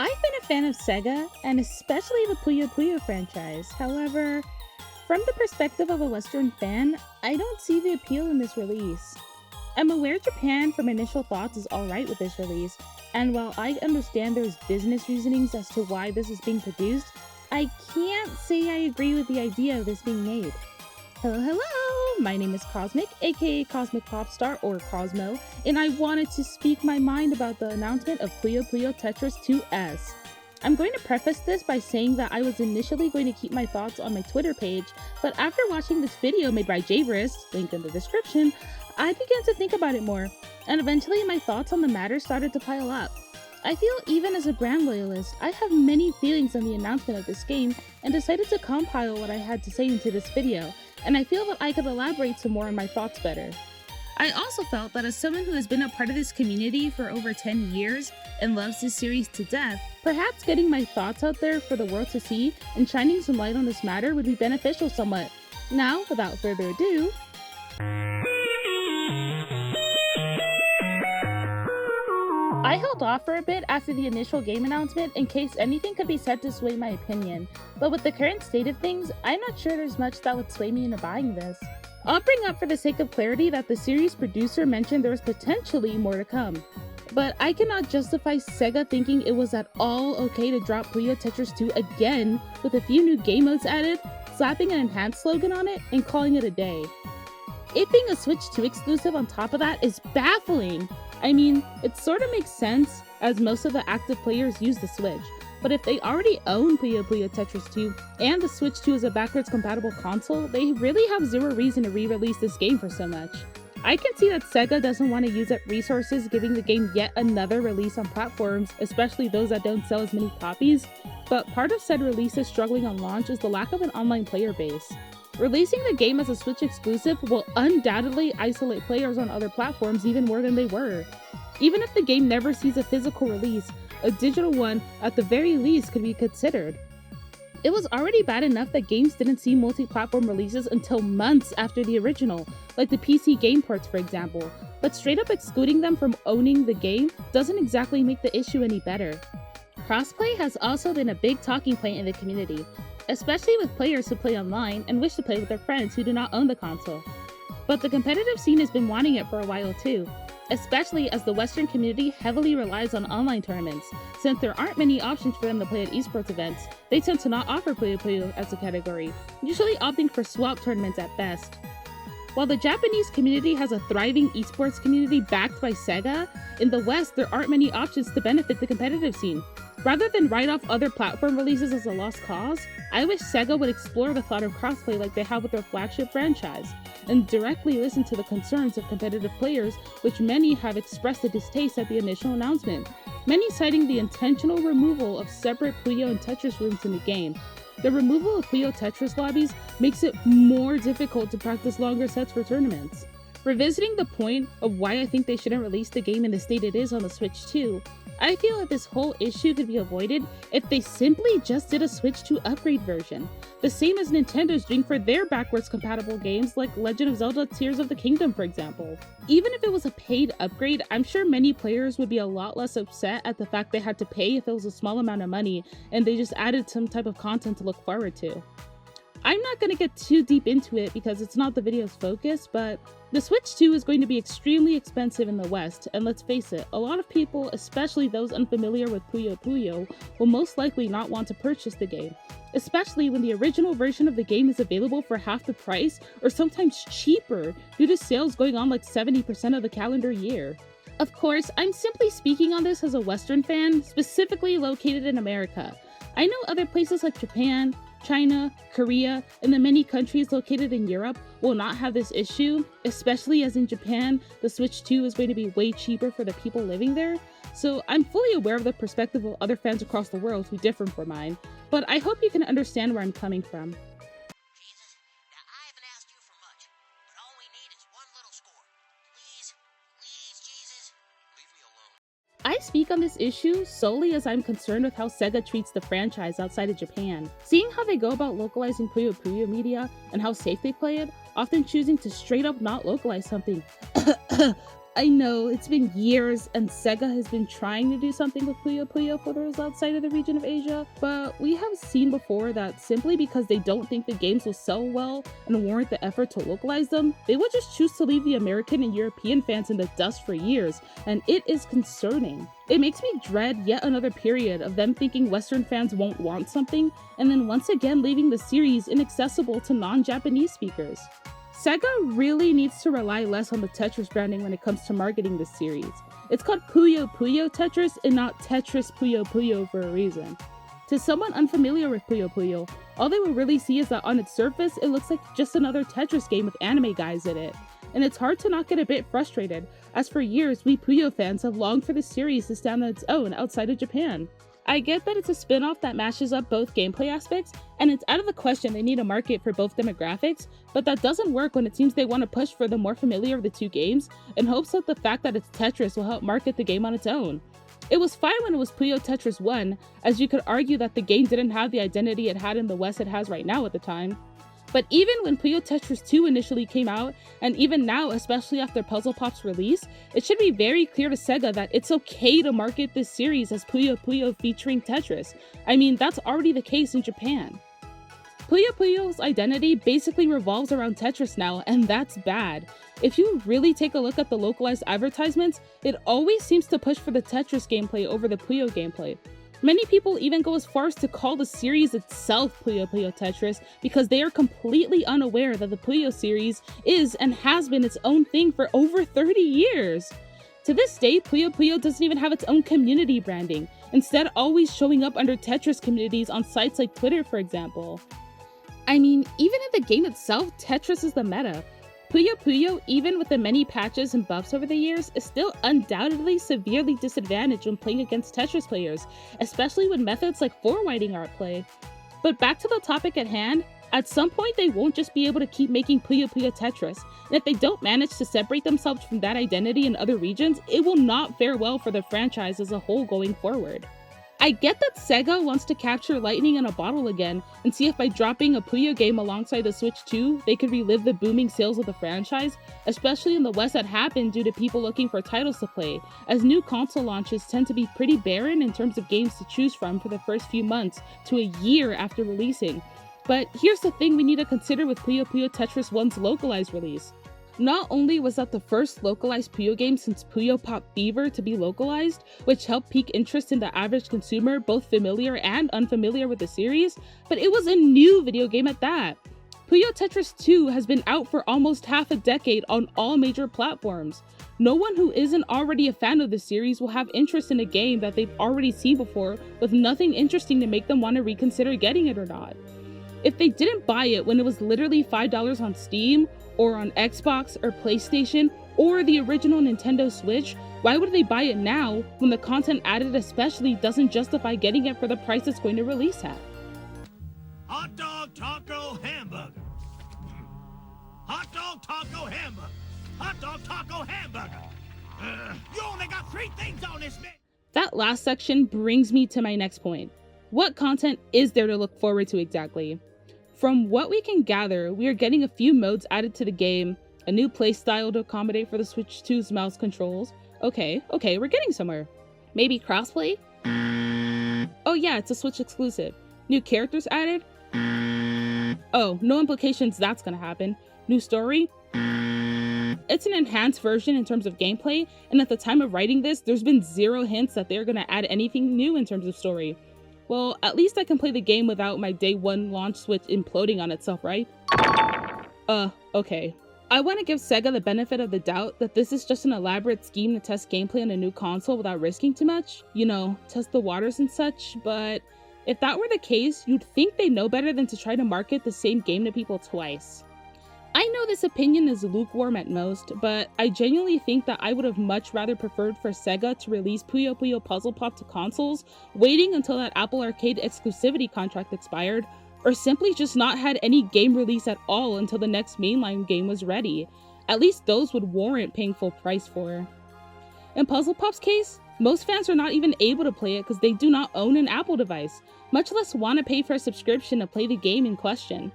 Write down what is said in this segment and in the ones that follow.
I've been a fan of Sega, and especially the Puyo Puyo franchise. However, from the perspective of a Western fan, I don't see the appeal in this release. I'm aware Japan, from initial thoughts, is alright with this release, and while I understand there's business reasonings as to why this is being produced, I can't say I agree with the idea of this being made. Hello! My name is Cosmic, aka Cosmic Popstar or Cosmo, and I wanted to speak my mind about the announcement of Puyo Puyo Tetris 2S. I'm going to preface this by saying that I was initially going to keep my thoughts on my Twitter page, but after watching this video made by Jayverest, link in the description, I began to think about it more, and eventually my thoughts on the matter started to pile up. I feel even as a brand loyalist, I have many feelings on the announcement of this game and decided to compile what I had to say into this video, and I feel that I could elaborate some more on my thoughts better. I also felt that as someone who has been a part of this community for over 10 years and loves this series to death, perhaps getting my thoughts out there for the world to see and shining some light on this matter would be beneficial somewhat. Now, without further ado, I held off for a bit after the initial game announcement in case anything could be said to sway my opinion, but with the current state of things, I'm not sure there's much that would sway me into buying this. I'll bring up for the sake of clarity that the series producer mentioned there was potentially more to come, but I cannot justify Sega thinking it was at all okay to drop Puyo Tetris 2 again with a few new game modes added, slapping an enhanced slogan on it, and calling it a day. It being a Switch 2 exclusive on top of that is baffling. I mean, it sort of makes sense, as most of the active players use the Switch, but if they already own Puyo Puyo Tetris 2, and the Switch 2 is a backwards compatible console, they really have zero reason to re-release this game for so much. I can see that Sega doesn't want to use up resources giving the game yet another release on platforms, especially those that don't sell as many copies, but part of said releases struggling on launch is the lack of an online player base. Releasing the game as a Switch exclusive will undoubtedly isolate players on other platforms even more than they were. Even if the game never sees a physical release, a digital one at the very least could be considered. It was already bad enough that games didn't see multi-platform releases until months after the original, like the PC game ports for example, but straight up excluding them from owning the game doesn't exactly make the issue any better. Crossplay has also been a big talking point in the community, especially with players who play online and wish to play with their friends who do not own the console. But the competitive scene has been wanting it for a while too, especially as the Western community heavily relies on online tournaments. Since there aren't many options for them to play at esports events, they tend to not offer Puyo Puyo as a category, usually opting for swap tournaments at best. While the Japanese community has a thriving esports community backed by Sega, in the West there aren't many options to benefit the competitive scene. Rather than write off other platform releases as a lost cause, I wish Sega would explore the thought of crossplay like they have with their flagship franchise, and directly listen to the concerns of competitive players, which many have expressed a distaste at the initial announcement, many citing the intentional removal of separate Puyo and Tetris rooms in the game. The removal of Puyo Tetris lobbies makes it more difficult to practice longer sets for tournaments. Revisiting the point of why I think they shouldn't release the game in the state it is on the Switch 2, I feel that this whole issue could be avoided if they simply just did a Switch 2 upgrade version, the same as Nintendo's doing for their backwards compatible games like Legend of Zelda Tears of the Kingdom for example. Even if it was a paid upgrade, I'm sure many players would be a lot less upset at the fact they had to pay if it was a small amount of money and they just added some type of content to look forward to. I'm not going to get too deep into it because it's not the video's focus, but the Switch 2 is going to be extremely expensive in the West, and let's face it, a lot of people, especially those unfamiliar with Puyo Puyo, will most likely not want to purchase the game, especially when the original version of the game is available for half the price or sometimes cheaper due to sales going on like 70% of the calendar year. Of course, I'm simply speaking on this as a Western fan, specifically located in America. I know other places like Japan, China, Korea, and the many countries located in Europe will not have this issue, especially as in Japan, the Switch 2 is going to be way cheaper for the people living there. So I'm fully aware of the perspective of other fans across the world who differ from mine, but I hope you can understand where I'm coming from. Jesus, now I haven't asked you for much, but all we need is one little score. Please, Jesus, leave me alone. I speak on this issue solely as I'm concerned with how Sega treats the franchise outside of Japan. Seeing how they go about localizing Puyo Puyo media and how safe they play it, often choosing to straight up not localize something. I know it's been years and Sega has been trying to do something with Puyo Puyo for those outside of the region of Asia, but we have seen before that simply because they don't think the games will sell well and warrant the effort to localize them, they would just choose to leave the American and European fans in the dust for years, and it is concerning. It makes me dread yet another period of them thinking Western fans won't want something, and then once again leaving the series inaccessible to non-Japanese speakers. Sega really needs to rely less on the Tetris branding when it comes to marketing this series. It's called Puyo Puyo Tetris and not Tetris Puyo Puyo for a reason. To someone unfamiliar with Puyo Puyo, all they will really see is that on its surface, it looks like just another Tetris game with anime guys in it. And it's hard to not get a bit frustrated, as for years we Puyo fans have longed for the series to stand on its own outside of Japan. I get that it's a spin-off that mashes up both gameplay aspects, and it's out of the question they need a market for both demographics, but that doesn't work when it seems they want to push for the more familiar of the two games, in hopes that the fact that it's Tetris will help market the game on its own. It was fine when it was Puyo Tetris 1, as you could argue that the game didn't have the identity it had in the West it has right now at the time. But even when Puyo Tetris 2 initially came out, and even now, especially after Puzzle Pop's release, it should be very clear to Sega that it's okay to market this series as Puyo Puyo featuring Tetris. I mean, that's already the case in Japan. Puyo Puyo's identity basically revolves around Tetris now, and that's bad. If you really take a look at the localized advertisements, it always seems to push for the Tetris gameplay over the Puyo gameplay. Many people even go as far as to call the series itself Puyo Puyo Tetris because they are completely unaware that the Puyo series is and has been its own thing for over 30 years. To this day, Puyo Puyo doesn't even have its own community branding, instead always showing up under Tetris communities on sites like Twitter, for example. I mean, even in the game itself, Tetris is the meta. Puyo Puyo, even with the many patches and buffs over the years, is still undoubtedly severely disadvantaged when playing against Tetris players, especially when methods like forwarding are at play. But back to the topic at hand, at some point they won't just be able to keep making Puyo Puyo Tetris, and if they don't manage to separate themselves from that identity in other regions, it will not fare well for the franchise as a whole going forward. I get that Sega wants to capture lightning in a bottle again and see if by dropping a Puyo game alongside the Switch 2, they could relive the booming sales of the franchise, especially in the West that happened due to people looking for titles to play, as new console launches tend to be pretty barren in terms of games to choose from for the first few months to a year after releasing. But here's the thing we need to consider with Puyo Puyo Tetris 1's localized release. Not only was that the first localized Puyo game since Puyo Pop Fever to be localized, which helped pique interest in the average consumer, both familiar and unfamiliar with the series, but it was a new video game at that. Puyo Tetris 2 has been out for almost half a decade on all major platforms. No one who isn't already a fan of the series will have interest in a game that they've already seen before with nothing interesting to make them want to reconsider getting it or not. If they didn't buy it when it was literally $5 on Steam, or on Xbox or PlayStation, or the original Nintendo Switch, why would they buy it now when the content added especially doesn't justify getting it for the price it's going to release at? Hot dog, taco, hamburger. Hot dog, taco, hamburger. Hot dog, taco, hamburger. You only got 3 things on this menu. That last section brings me to my next point. What content is there to look forward to exactly? From what we can gather, we are getting a few modes added to the game, a new playstyle to accommodate for the Switch 2's mouse controls. Okay, we're getting somewhere. Maybe crossplay? Oh yeah, it's a Switch exclusive. New characters added? Oh, no implications that's gonna happen. New story? It's an enhanced version in terms of gameplay, and at the time of writing this, there's been 0 hints that they're gonna add anything new in terms of story. Well, at least I can play the game without my day 1 launch Switch imploding on itself, right? Okay. I want to give Sega the benefit of the doubt that this is just an elaborate scheme to test gameplay on a new console without risking too much. You know, test the waters and such, but if that were the case, you'd think they know better than to try to market the same game to people twice. I know this opinion is lukewarm at most, but I genuinely think that I would have much rather preferred for Sega to release Puyo Puyo Puzzle Pop to consoles, waiting until that Apple Arcade exclusivity contract expired, or simply just not had any game release at all until the next mainline game was ready. At least those would warrant paying full price for. In Puzzle Pop's case, most fans are not even able to play it because they do not own an Apple device, much less want to pay for a subscription to play the game in question.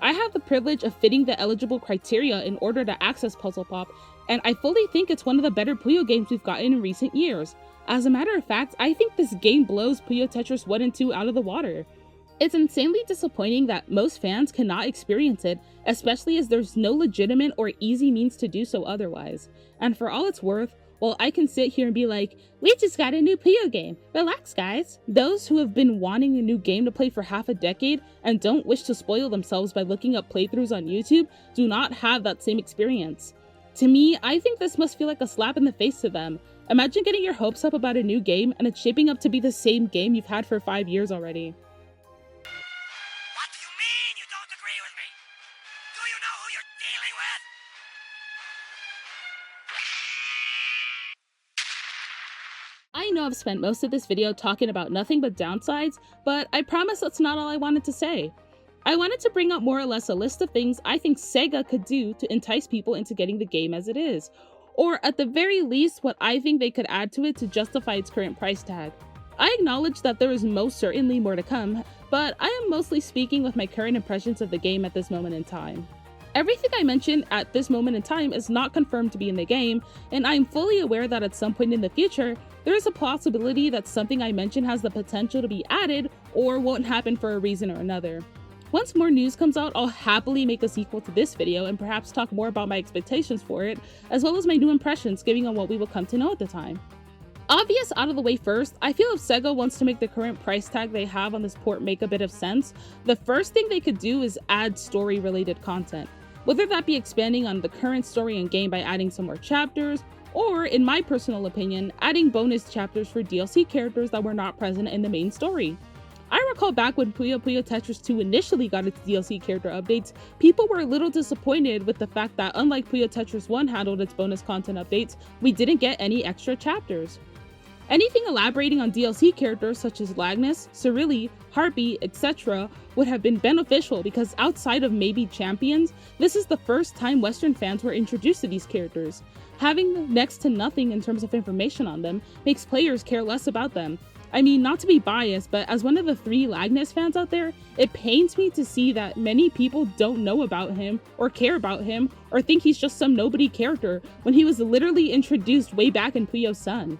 I have the privilege of fitting the eligible criteria in order to access Puzzle Pop, and I fully think it's one of the better Puyo games we've gotten in recent years. As a matter of fact, I think this game blows Puyo Tetris 1 and 2 out of the water. It's insanely disappointing that most fans cannot experience it, especially as there's no legitimate or easy means to do so otherwise. And for all it's worth, while I can sit here and be like, we just got a new Puyo game, relax guys, those who have been wanting a new game to play for half a decade and don't wish to spoil themselves by looking up playthroughs on YouTube do not have that same experience. To me, I think this must feel like a slap in the face to them. Imagine getting your hopes up about a new game and it's shaping up to be the same game you've had for 5 years already. What do you mean you don't agree with me? Do you know who you're dealing with? I know I've spent most of this video talking about nothing but downsides, but I promise that's not all I wanted to say. I wanted to bring up more or less a list of things I think Sega could do to entice people into getting the game as it is, or at the very least what I think they could add to it to justify its current price tag. I acknowledge that there is most certainly more to come, but I am mostly speaking with my current impressions of the game at this moment in time. Everything I mention at this moment in time is not confirmed to be in the game, and I am fully aware that at some point in the future, there is a possibility that something I mention has the potential to be added or won't happen for a reason or another. Once more news comes out, I'll happily make a sequel to this video and perhaps talk more about my expectations for it, as well as my new impressions given on what we will come to know at the time. Obvious out of the way first, I feel if Sega wants to make the current price tag they have on this port make a bit of sense, the first thing they could do is add story-related content. Whether that be expanding on the current story and game by adding some more chapters, or, in my personal opinion, adding bonus chapters for DLC characters that were not present in the main story. I recall back when Puyo Puyo Tetris 2 initially got its DLC character updates, people were a little disappointed with the fact that unlike Puyo Tetris 1 handled its bonus content updates, we didn't get any extra chapters. Anything elaborating on DLC characters such as Lagnus, Cyrilli, Harpy, etc. would have been beneficial because outside of maybe Champions, this is the first time Western fans were introduced to these characters. Having next to nothing in terms of information on them makes players care less about them. I mean, not to be biased, but as one of the 3 Lagnus fans out there, it pains me to see that many people don't know about him, or care about him, or think he's just some nobody character when he was literally introduced way back in Puyo Sun.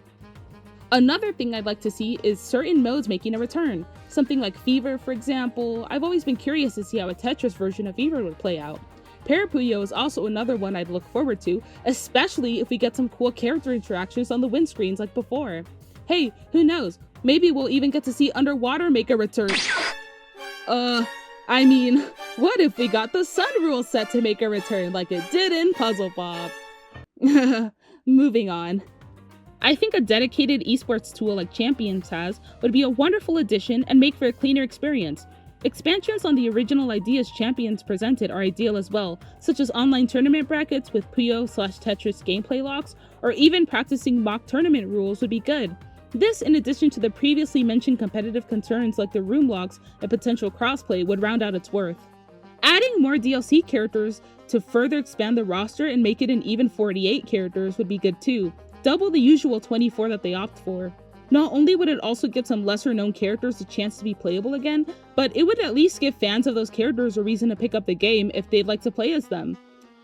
Another thing I'd like to see is certain modes making a return. Something like Fever, for example. I've always been curious to see how a Tetris version of Fever would play out. Puyo is also another one I'd look forward to, especially if we get some cool character interactions on the windscreens like before. Hey, who knows? Maybe we'll even get to see Underwater make a return. I mean, what if we got the Sun Rule set to make a return like it did in Puzzle Bob? Moving on. I think a dedicated esports tool like Champions has would be a wonderful addition and make for a cleaner experience. Expansions on the original ideas Champions presented are ideal as well, such as online tournament brackets with Puyo/Tetris gameplay locks, or even practicing mock tournament rules would be good. This, in addition to the previously mentioned competitive concerns like the room locks and potential crossplay, would round out its worth. Adding more DLC characters to further expand the roster and make it an even 48 characters would be good too, double the usual 24 that they opt for. Not only would it also give some lesser known characters a chance to be playable again, but it would at least give fans of those characters a reason to pick up the game if they'd like to play as them.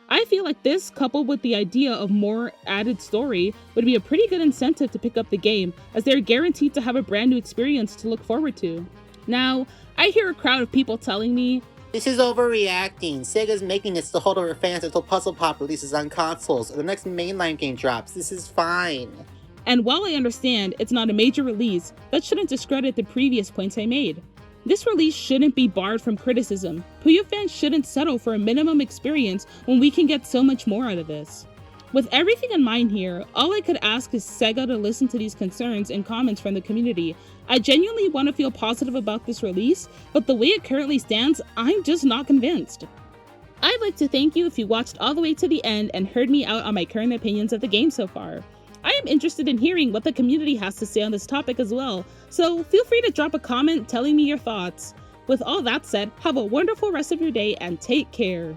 I feel like this, coupled with the idea of more added story, would be a pretty good incentive to pick up the game, as they're guaranteed to have a brand new experience to look forward to. Now, I hear a crowd of people telling me, "This is overreacting. Sega's making this to hold over fans until Puzzle Pop releases on consoles or the next mainline game drops. This is fine." And while I understand it's not a major release, that shouldn't discredit the previous points I made. This release shouldn't be barred from criticism. Puyo fans shouldn't settle for a minimum experience when we can get so much more out of this. With everything in mind here, all I could ask is Sega to listen to these concerns and comments from the community. I genuinely want to feel positive about this release, but the way it currently stands, I'm just not convinced. I'd like to thank you if you watched all the way to the end and heard me out on my current opinions of the game so far. I am interested in hearing what the community has to say on this topic as well, so feel free to drop a comment telling me your thoughts. With all that said, have a wonderful rest of your day and take care.